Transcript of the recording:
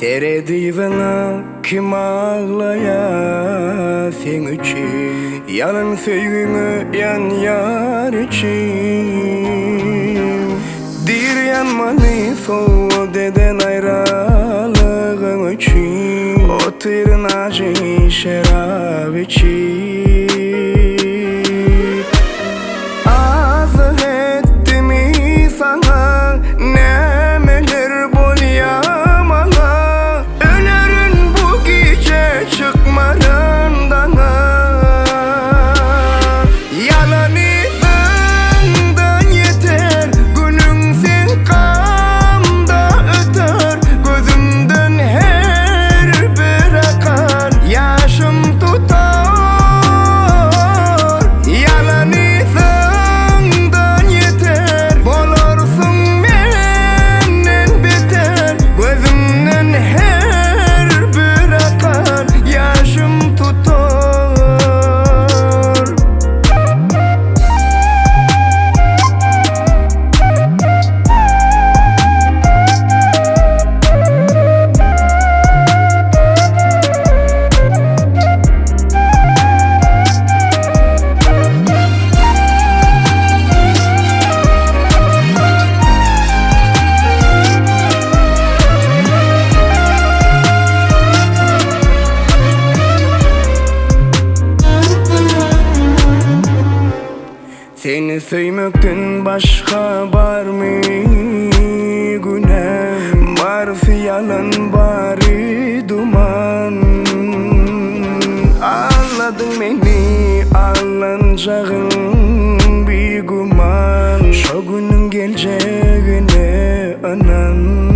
Dere divana kim ağlaya sen için, yalan söylüğünü yan yar için. Dir yanmanı soğu deden ayrılığın için, oturun acı şarap için. Azık etti mi sana nemeler bolyam ana, ölerin bu gece çıkmadan yalan izinden yeter, günün sen kamda öter, gözümden her bir akan yaşım tutar. Yalan izinden yeter, bolursun menden beter, gözümden her bir akan yaşım tutar. Seni sevmekten başka var mı günah? Var yalan bari duman. Anladın beni, anlanacağın bir guman. Şu günün geleceğine anan.